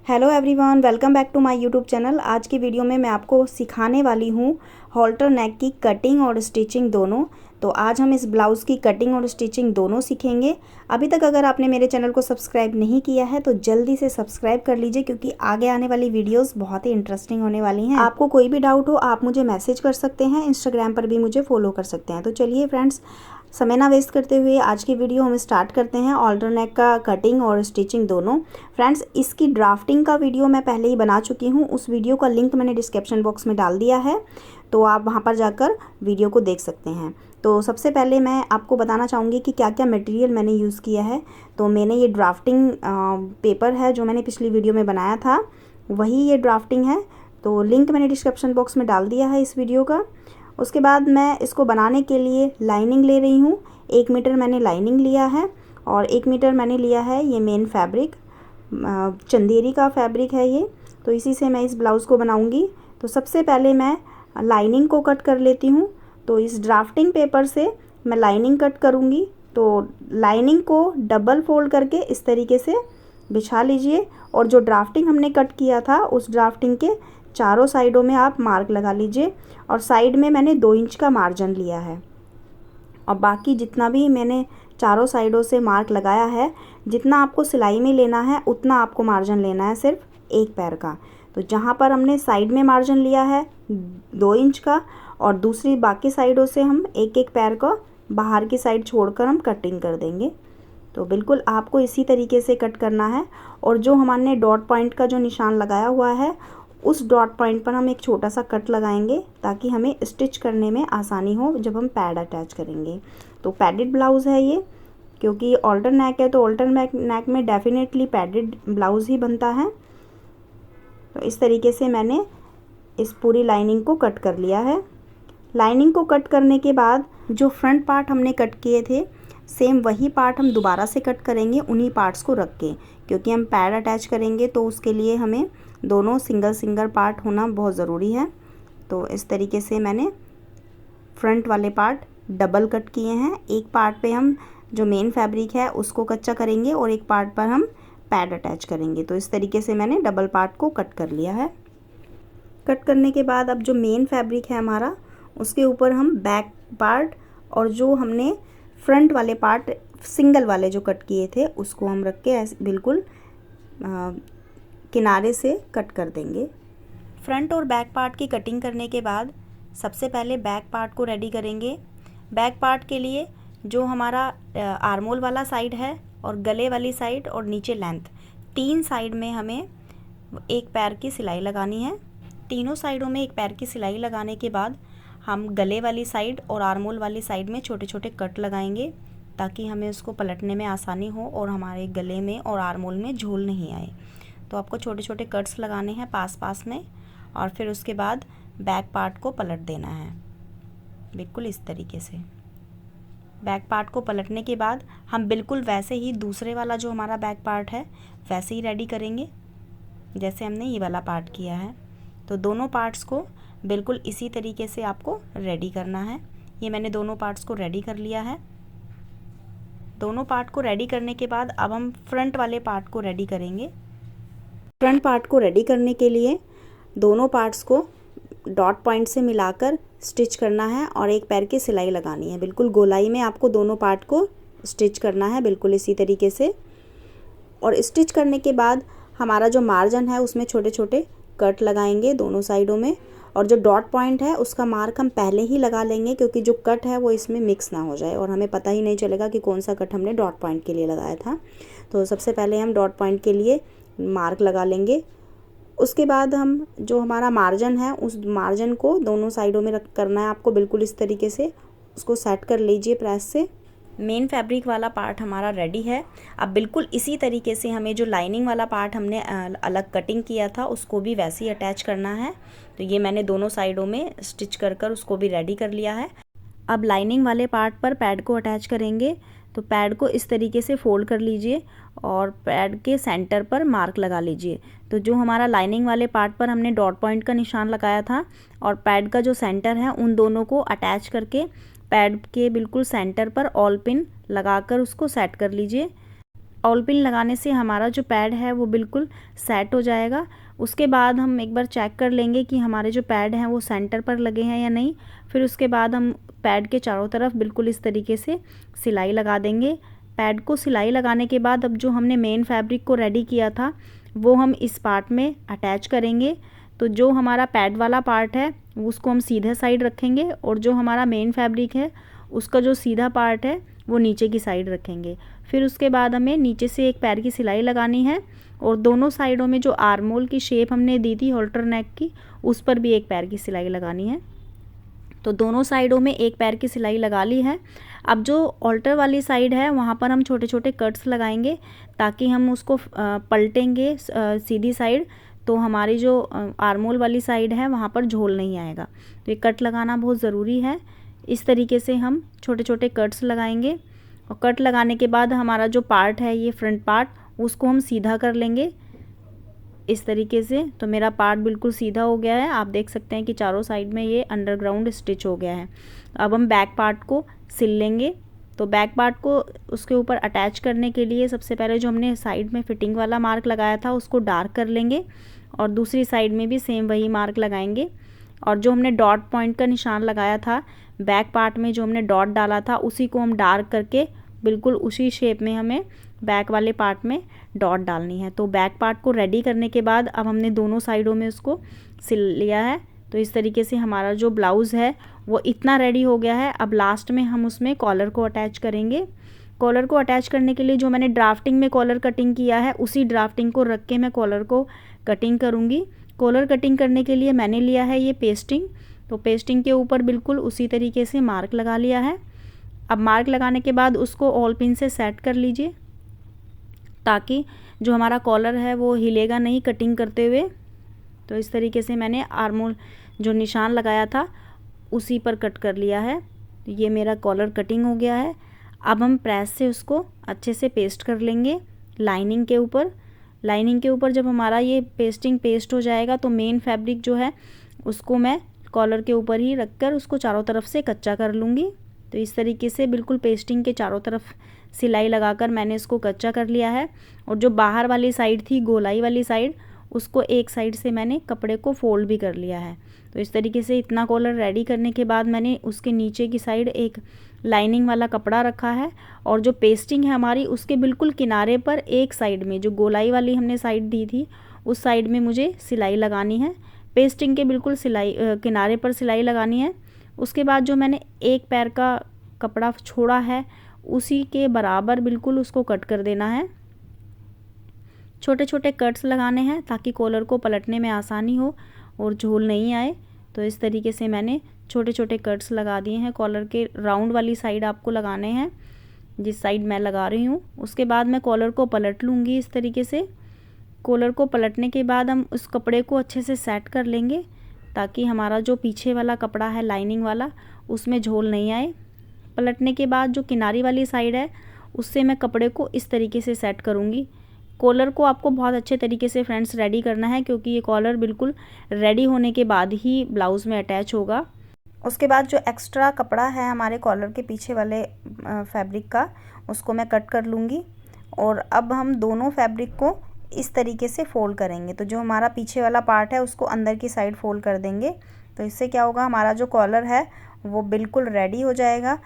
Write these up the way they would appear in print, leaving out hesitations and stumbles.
Hello everyone, welcome back to my YouTube channel. आज की video में मैं आपको सिखाने वाली हूँ हॉल्टर नेक की कटिंग और स्टिचिंग दोनों। तो आज हम इस ब्लाउज़ की कटिंग और स्टिचिंग दोनों सीखेंगे। अभी तक अगर आपने मेरे चैनल को सब्सक्राइब नहीं किया है तो जल्दी से सब्सक्राइब कर लीजिए, क्योंकि आगे आने वाली वीडियोस बहुत ही इंटरेस्टिंग होने वाली हैं। आपको कोई भी डाउट हो आप मुझे मैसेज कर सकते हैं, इंस्टाग्राम पर भी मुझे फॉलो कर सकते हैं। तो चलिए फ्रेंड्स, समय ना वेस्ट करते हुए आज की वीडियो हम स्टार्ट करते हैं। हॉल्टर नेक का कटिंग और स्टिचिंग दोनों। फ्रेंड्स, इसकी ड्राफ्टिंग का वीडियो मैं पहले ही बना चुकी हूँ, उस वीडियो का लिंक मैंने डिस्क्रिप्शन बॉक्स में डाल दिया है, तो आप वहाँ पर जाकर वीडियो को देख सकते हैं। तो सबसे पहले मैं आपको बताना चाहूँगी कि क्या क्या मटेरियल मैंने यूज़ किया है। तो मैंने ये ड्राफ्टिंग पेपर है जो मैंने पिछली वीडियो में बनाया था, वही ये ड्राफ्टिंग है। तो लिंक मैंने डिस्क्रिप्शन बॉक्स में डाल दिया है इस वीडियो का। उसके बाद मैं इसको बनाने के लिए लाइनिंग ले रही हूँ। 1 मीटर मैंने लाइनिंग लिया है और 1 मीटर मैंने लिया है ये मेन फैब्रिक, चंदेरी का फैब्रिक है ये। तो इसी से मैं इस ब्लाउज़ को बनाऊँगी। तो सबसे पहले मैं लाइनिंग को कट कर लेती हूँ। तो इस ड्राफ्टिंग पेपर से मैं लाइनिंग कट करूँगी। तो लाइनिंग को डबल फोल्ड करके इस तरीके से बिछा लीजिए, और जो ड्राफ्टिंग हमने कट किया था उस ड्राफ्टिंग के चारों साइडों में आप मार्क लगा लीजिए। और साइड में मैंने 2 इंच का मार्जिन लिया है, और बाकी जितना भी मैंने चारों साइडों से मार्क लगाया है, जितना आपको सिलाई में लेना है उतना आपको मार्जिन लेना है, सिर्फ एक पैर का। तो जहाँ पर हमने साइड में मार्जिन लिया है 2 इंच का, और दूसरी बाकी साइडों से हम एक एक पैर का बाहर की साइड छोड़कर हम कटिंग कर देंगे। तो बिल्कुल आपको इसी तरीके से कट करना है। और जो हमने डॉट पॉइंट का जो निशान लगाया हुआ है, उस डॉट पॉइंट पर हम एक छोटा सा कट लगाएंगे, ताकि हमें स्टिच करने में आसानी हो जब हम पैड अटैच करेंगे। तो पैडेड ब्लाउज़ है ये, क्योंकि ऑल्टर नेक है तो ऑल्टर नेक में डेफिनेटली पैडेड ब्लाउज़ ही बनता है। तो इस तरीके से मैंने इस पूरी लाइनिंग को कट कर लिया है। लाइनिंग को कट करने के बाद जो फ्रंट पार्ट हमने कट किए थे, सेम वही पार्ट हम दोबारा से कट करेंगे, उन्हीं पार्ट्स को रख के, क्योंकि हम पैड अटैच करेंगे तो उसके लिए हमें दोनों सिंगल सिंगल पार्ट होना बहुत ज़रूरी है। तो इस तरीके से मैंने फ्रंट वाले पार्ट डबल कट किए हैं। एक पार्ट पे हम जो मेन फैब्रिक है उसको कच्चा करेंगे और एक पार्ट पर हम पैड अटैच करेंगे। तो इस तरीके से मैंने डबल पार्ट को कट कर लिया है। कट करने के बाद अब जो मेन फैब्रिक है हमारा, उसके ऊपर हम बैक पार्ट और जो हमने फ्रंट वाले पार्ट सिंगल वाले जो कट किए थे उसको हम रख के ऐसे बिल्कुल किनारे से कट कर देंगे। फ्रंट और बैक पार्ट की कटिंग करने के बाद सबसे पहले बैक पार्ट को रेडी करेंगे। बैक पार्ट के लिए जो हमारा आर्मोल वाला साइड है और गले वाली साइड और नीचे लेंथ, 3 साइड में हमें एक पैर की सिलाई लगानी है। तीनों साइडों में एक पैर की सिलाई लगाने के बाद हम गले वाली साइड और आर्मोल वाली साइड में छोटे छोटे कट लगाएंगे, ताकि हमें उसको पलटने में आसानी हो और हमारे गले में और आर्मोल में झोल नहीं आए। तो आपको छोटे छोटे कट्स लगाने हैं पास पास में, और फिर उसके बाद बैक पार्ट को पलट देना है बिल्कुल इस तरीके से। बैक पार्ट को पलटने के बाद हम बिल्कुल वैसे ही दूसरे वाला जो हमारा बैक पार्ट है वैसे ही रेडी करेंगे जैसे हमने ये वाला पार्ट किया है। तो दोनों पार्ट्स को बिल्कुल इसी तरीके से आपको रेडी करना है। ये मैंने दोनों पार्ट्स को रेडी कर लिया है। दोनों पार्ट को रेडी करने के बाद अब हम फ्रंट वाले पार्ट को रेडी करेंगे। फ्रंट पार्ट को रेडी करने के लिए दोनों पार्ट्स को डॉट पॉइंट से मिलाकर स्टिच करना है और एक पैर की सिलाई लगानी है। बिल्कुल गोलाई में आपको दोनों पार्ट को स्टिच करना है, बिल्कुल इसी तरीके से। और स्टिच करने के बाद हमारा जो मार्जिन है उसमें छोटे छोटे कट लगाएंगे दोनों साइडों में, और जो डॉट पॉइंट है उसका मार्क हम पहले ही लगा लेंगे, क्योंकि जो कट है वो इसमें मिक्स ना हो जाए और हमें पता ही नहीं चलेगा कि कौन सा कट हमने डॉट पॉइंट के लिए लगाया था। तो सबसे पहले हम डॉट पॉइंट के लिए मार्क लगा लेंगे। उसके बाद हम जो हमारा मार्जिन है उस मार्जिन को दोनों साइडों में रख करना है आपको, बिल्कुल इस तरीके से उसको सेट कर लीजिए प्रेस से। मेन फैब्रिक वाला पार्ट हमारा रेडी है। अब बिल्कुल इसी तरीके से हमें जो लाइनिंग वाला पार्ट हमने अलग कटिंग किया था उसको भी वैसे ही अटैच करना है। तो ये मैंने दोनों साइडों में स्टिच कर उसको भी रेडी कर लिया है। अब लाइनिंग वाले पार्ट पर पैड को अटैच करेंगे। तो पैड को इस तरीके से फोल्ड कर लीजिए और पैड के सेंटर पर मार्क लगा लीजिए। तो जो हमारा लाइनिंग वाले पार्ट पर हमने डॉट पॉइंट का निशान लगाया था और पैड का जो सेंटर है, उन दोनों को अटैच करके पैड के बिल्कुल सेंटर पर ऑल पिन लगाकर उसको सेट कर लीजिए। ऑल पिन लगाने से हमारा जो पैड है वो बिल्कुल सेट हो जाएगा। उसके बाद हम एक बार चेक कर लेंगे कि हमारे जो पैड हैं वो सेंटर पर लगे हैं या नहीं। फिर उसके बाद हम पैड के चारों तरफ बिल्कुल इस तरीके से सिलाई लगा देंगे। पैड को सिलाई लगाने के बाद अब जो हमने मेन फैब्रिक को रेडी किया था वो हम इस पार्ट में अटैच करेंगे। तो जो हमारा पैड वाला पार्ट है उसको हम सीधे साइड रखेंगे और जो हमारा मेन फैब्रिक है उसका जो सीधा पार्ट है वो नीचे की साइड रखेंगे। फिर उसके बाद हमें नीचे से एक पैर की सिलाई लगानी है और दोनों साइडों में जो आर्मोल की शेप हमने दी थी हॉल्टर नेक की, उस पर भी एक पैर की सिलाई लगानी है। तो दोनों साइडों में एक पैर की सिलाई लगा ली है। अब जो ऑल्टर वाली साइड है वहाँ पर हम छोटे छोटे कट्स लगाएंगे ताकि हम उसको पलटेंगे सीधी साइड, तो हमारी जो आर्मोल वाली साइड है वहाँ पर झोल नहीं आएगा। तो ये कट लगाना बहुत ज़रूरी है। इस तरीके से हम छोटे छोटे कट्स लगाएंगे और कट लगाने के बाद हमारा जो पार्ट है ये फ्रंट पार्ट, उसको हम सीधा कर लेंगे इस तरीके से। तो मेरा पार्ट बिल्कुल सीधा हो गया है। आप देख सकते हैं कि चारों साइड में ये अंडरग्राउंड स्टिच हो गया है। अब हम बैक पार्ट को सिल लेंगे। तो बैक पार्ट को उसके ऊपर अटैच करने के लिए सबसे पहले जो हमने साइड में फिटिंग वाला मार्क लगाया था उसको डार्क कर लेंगे और दूसरी साइड में भी सेम वही मार्क लगाएंगे। और जो हमने डॉट पॉइंट का निशान लगाया था बैक पार्ट में, जो हमने डॉट डाला था उसी को हम डार्क करके बिल्कुल उसी शेप में हमें बैक वाले पार्ट में डॉट डालनी है। तो बैक पार्ट को रेडी करने के बाद अब हमने दोनों साइडों में उसको सिल लिया है। तो इस तरीके से हमारा जो ब्लाउज़ है वो इतना रेडी हो गया है। अब लास्ट में हम उसमें कॉलर को अटैच करेंगे। कॉलर को अटैच करने के लिए जो मैंने ड्राफ्टिंग में कॉलर कटिंग किया है उसी ड्राफ्टिंग को रख के मैं कॉलर को कटिंग करूँगी। कॉलर कटिंग करने के लिए मैंने लिया है ये पेस्टिंग। तो पेस्टिंग के ऊपर बिल्कुल उसी तरीके से मार्क लगा लिया है। अब मार्क लगाने के बाद उसको ऑल पिन से सेट कर लीजिए ताकि जो हमारा कॉलर है वो हिलेगा नहीं कटिंग करते हुए। तो इस तरीके से मैंने आर्मोल जो निशान लगाया था उसी पर कट कर लिया है। ये मेरा कॉलर कटिंग हो गया है। अब हम प्रेस से उसको अच्छे से पेस्ट कर लेंगे लाइनिंग के ऊपर। लाइनिंग के ऊपर जब हमारा ये पेस्टिंग पेस्ट हो जाएगा तो मेन फैब्रिक जो है उसको मैं कॉलर के ऊपर ही रखकर उसको चारों तरफ से कच्चा कर लूँगी। तो इस तरीके से बिल्कुल पेस्टिंग के चारों तरफ सिलाई लगाकर मैंने इसको कच्चा कर लिया है। और जो बाहर वाली साइड थी गोलाई वाली साइड, उसको एक साइड से मैंने कपड़े को फोल्ड भी कर लिया है। तो इस तरीके से इतना कॉलर रेडी करने के बाद मैंने उसके नीचे की साइड एक लाइनिंग वाला कपड़ा रखा है और जो पेस्टिंग है हमारी उसके बिल्कुल किनारे पर एक साइड में जो गोलाई वाली हमने साइड दी थी उस साइड में मुझे सिलाई लगानी है। पेस्टिंग के बिल्कुल सिलाई किनारे पर सिलाई लगानी है। उसके बाद जो मैंने एक पैर का कपड़ा छोड़ा है उसी के बराबर बिल्कुल उसको कट कर देना है। छोटे छोटे कट्स लगाने हैं ताकि कॉलर को पलटने में आसानी हो और झोल नहीं आए। तो इस तरीके से मैंने छोटे छोटे कट्स लगा दिए हैं। कॉलर के राउंड वाली साइड आपको लगाने हैं जिस साइड मैं लगा रही हूँ। उसके बाद मैं कॉलर को पलट लूँगी इस तरीके से। कॉलर को पलटने के बाद हम उस कपड़े को अच्छे से सेट कर लेंगे ताकि हमारा जो पीछे वाला कपड़ा है लाइनिंग वाला उसमें झोल नहीं आए। पलटने के बाद जो किनारी वाली साइड है उससे मैं कपड़े को इस तरीके से सेट करूँगी। कॉलर को आपको बहुत अच्छे तरीके से फ्रेंड्स रेडी करना है क्योंकि ये कॉलर बिल्कुल रेडी होने के बाद ही ब्लाउज़ में अटैच होगा। उसके बाद जो एक्स्ट्रा कपड़ा है हमारे कॉलर के पीछे वाले फैब्रिक का उसको मैं कट कर लूँगी। और अब हम दोनों फैब्रिक को इस तरीके से फोल्ड करेंगे। तो जो हमारा पीछे वाला पार्ट है उसको अंदर की साइड फोल्ड कर देंगे। तो इससे क्या होगा, हमारा जो कॉलर है वो बिल्कुल रेडी हो जाएगा।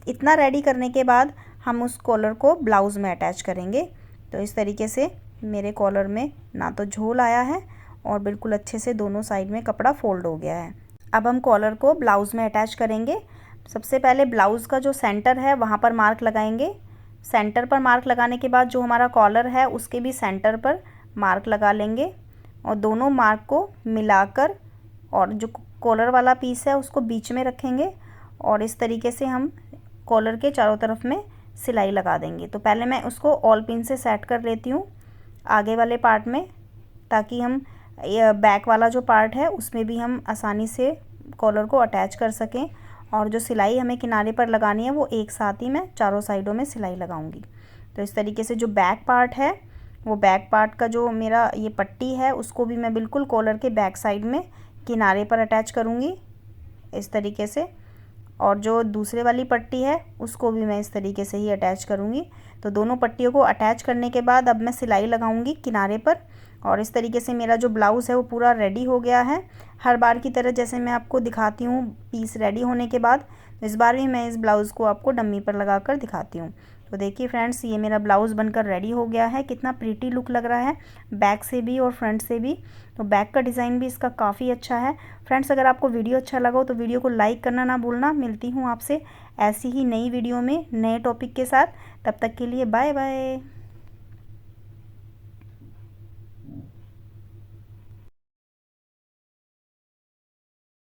इतना रेडी करने के बाद हम उस कॉलर को ब्लाउज़ में अटैच करेंगे। तो इस तरीके से मेरे कॉलर में ना तो झोल आया है और बिल्कुल अच्छे से दोनों साइड में कपड़ा फोल्ड हो गया है। अब हम कॉलर को ब्लाउज़ में अटैच करेंगे। सबसे पहले ब्लाउज़ का जो सेंटर है वहाँ पर मार्क लगाएंगे। सेंटर पर मार्क लगाने के बाद जो हमारा कॉलर है उसके भी सेंटर पर मार्क लगा लेंगे और दोनों मार्क को मिलाकर और जो कॉलर वाला पीस है उसको बीच में रखेंगे और इस तरीके से हम कॉलर के चारों तरफ में सिलाई लगा देंगे। तो पहले मैं उसको ऑल पिन से सेट कर लेती हूँ आगे वाले पार्ट में ताकि हम बैक वाला जो पार्ट है उसमें भी हम आसानी से कॉलर को अटैच कर सकें। और जो सिलाई हमें किनारे पर लगानी है वो एक साथ ही मैं चारों साइडों में सिलाई लगाऊंगी। तो इस तरीके से जो बैक पार्ट है वो बैक पार्ट का जो मेरा ये पट्टी है उसको भी मैं बिल्कुल कॉलर के बैक साइड में किनारे पर अटैच करूंगी इस तरीके से। और जो दूसरे वाली पट्टी है उसको भी मैं इस तरीके से ही अटैच करूँगी। तो दोनों पट्टियों को अटैच करने के बाद अब मैं सिलाई लगाऊंगी किनारे पर। और इस तरीके से मेरा जो ब्लाउज़ है वो पूरा रेडी हो गया है। हर बार की तरह जैसे मैं आपको दिखाती हूँ पीस रेडी होने के बाद, तो इस बार भी मैं इस ब्लाउज़ को आपको डम्मी पर लगा कर दिखाती हूँ। तो देखिए फ्रेंड्स, ये मेरा ब्लाउज़ बनकर रेडी हो गया है। कितना प्रीटी लुक लग रहा है बैक से भी और फ्रंट से भी। तो बैक का डिज़ाइन भी इसका काफ़ी अच्छा है। फ्रेंड्स, अगर आपको वीडियो अच्छा लगा हो तो वीडियो को लाइक करना ना भूलना। मिलती हूँ आपसे ऐसी ही नई वीडियो में नए टॉपिक के साथ। तब तक के लिए बाय बाय।